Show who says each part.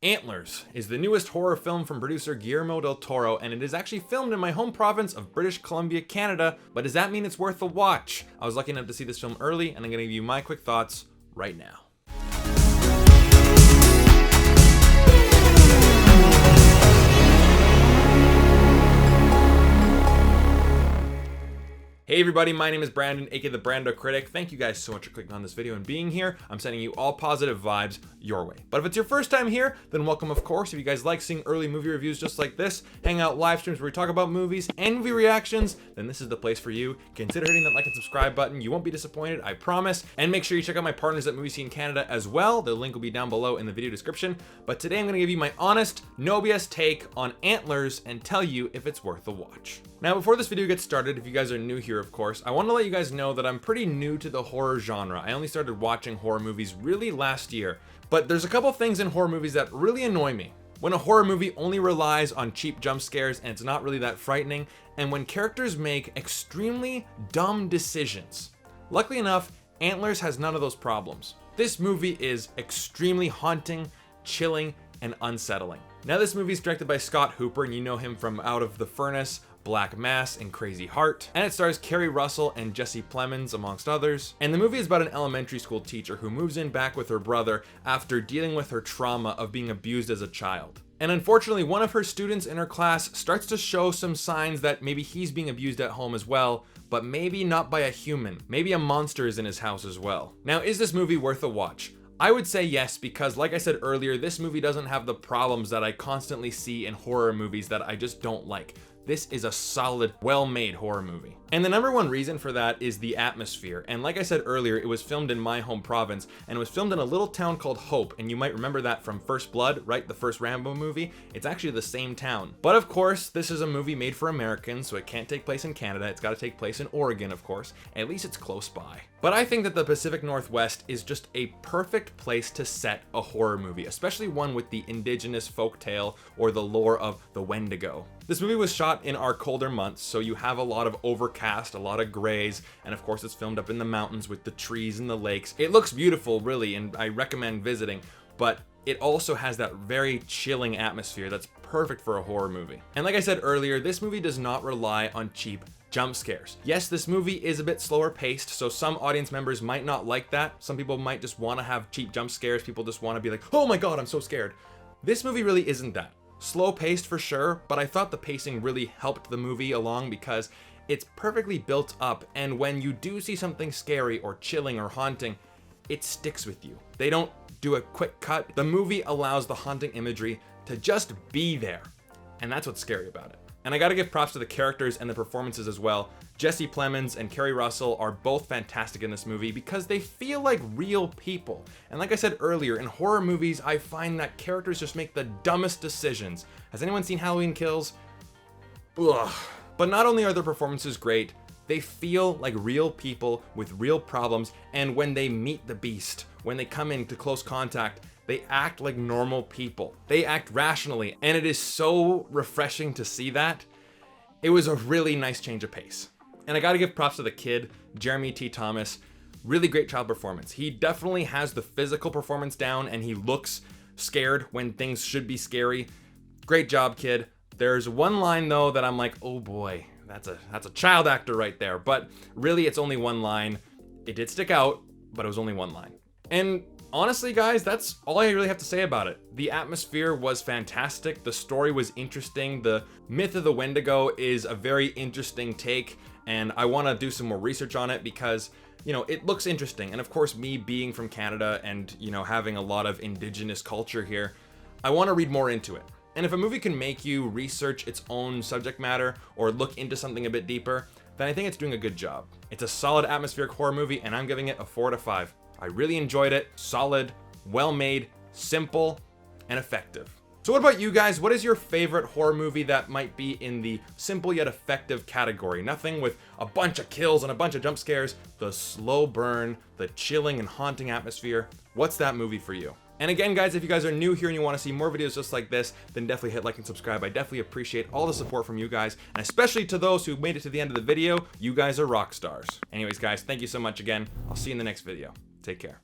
Speaker 1: Antlers is the newest horror film from producer Guillermo del Toro, and it is actually filmed in my home province of British Columbia, Canada. But does that mean it's worth a watch? I was lucky enough to see this film early, and I'm gonna give you my quick thoughts right now. Hey everybody, my name is Brandon, aka the BrandoCritic. Thank you guys so much for clicking on this video and being here. I'm sending you all positive vibes your way. But if it's your first time here, then welcome of course. If you guys like seeing early movie reviews just like this, hang out live streams where we talk about movies and movie reactions, then this is the place for you. Consider hitting that like and subscribe button. You won't be disappointed, I promise. And make sure you check out my partners at Movie Scene Canada as well. The link will be down below in the video description. But today I'm gonna give you my honest, no BS take on Antlers and tell you if it's worth a watch. Now, before this video gets started, if you guys are new here, of course, I want to let you guys know that I'm pretty new to the horror genre. I only started watching horror movies really last year, but there's a couple things in horror movies that really annoy me. When a horror movie only relies on cheap jump scares and it's not really that frightening, and when characters make extremely dumb decisions. Luckily enough, Antlers has none of those problems. This movie is extremely haunting, chilling, and unsettling. Now, this movie is directed by Scott Hooper, and you know him from Out of the Furnace, Black Mass, and Crazy Heart. And it stars Kerry Russell and Jesse Plemons, amongst others. And the movie is about an elementary school teacher who moves in back with her brother after dealing with her trauma of being abused as a child. And unfortunately, one of her students in her class starts to show some signs that maybe he's being abused at home as well, but maybe not by a human. Maybe a monster is in his house as well. Now, is this movie worth a watch? I would say yes, because like I said earlier, this movie doesn't have the problems that I constantly see in horror movies that I just don't like. This is a solid, well-made horror movie. And the number one reason for that is the atmosphere. And like I said earlier, it was filmed in my home province, and it was filmed in a little town called Hope. And you might remember that from First Blood, right? The first Rambo movie. It's actually the same town. But of course, this is a movie made for Americans, so it can't take place in Canada. It's got to take place in Oregon, of course. At least it's close by. But I think that the Pacific Northwest is just a perfect place to set a horror movie, especially one with the indigenous folktale or the lore of the Wendigo. This movie was shot in our colder months, so you have a lot of overcast, a lot of grays, and of course it's filmed up in the mountains with the trees and the lakes. It looks beautiful, really, and I recommend visiting, but it also has that very chilling atmosphere that's perfect for a horror movie. And like I said earlier, this movie does not rely on cheap jump scares. Yes, this movie is a bit slower paced, so some audience members might not like that. Some people might just want to have cheap jump scares. People just want to be like, oh my god, I'm so scared. This movie really isn't that. Slow paced for sure, but I thought the pacing really helped the movie along because it's perfectly built up, and when you do see something scary or chilling or haunting, it sticks with you. They don't do a quick cut. The movie allows the haunting imagery to just be there, and that's what's scary about it. And I gotta give props to the characters and the performances as well. Jesse Plemons and Kerry Russell are both fantastic in this movie because they feel like real people. And like I said earlier, in horror movies, I find that characters just make the dumbest decisions. Has anyone seen Halloween Kills? Ugh. But not only are their performances great, they feel like real people with real problems, and when they meet the beast, when they come into close contact, they act like normal people. They act rationally, and it is so refreshing to see that. It was a really nice change of pace. And I gotta give props to the kid, Jeremy T. Thomas. Really great child performance. He definitely has the physical performance down, and he looks scared when things should be scary. Great job, kid. There's one line though that I'm like, oh boy, that's a child actor right there. But really, it's only one line. It did stick out, but it was only one line. And honestly, guys, that's all I really have to say about it. The atmosphere was fantastic. The story was interesting. The myth of the Wendigo is a very interesting take, and I want to do some more research on it because, you know, it looks interesting. And of course, me being from Canada and, you know, having a lot of indigenous culture here, I want to read more into it. And if a movie can make you research its own subject matter or look into something a bit deeper, then I think it's doing a good job. It's a solid atmospheric horror movie, and I'm giving it a 4 out of 5. I really enjoyed it. Solid, well-made, simple, and effective. So what about you guys? What is your favorite horror movie that might be in the simple yet effective category? Nothing with a bunch of kills and a bunch of jump scares. The slow burn, the chilling and haunting atmosphere. What's that movie for you? And again, guys, if you guys are new here and you want to see more videos just like this, then definitely hit like and subscribe. I definitely appreciate all the support from you guys, and especially to those who made it to the end of the video. You guys are rock stars. Anyways, guys, thank you so much again. I'll see you in the next video. Take care.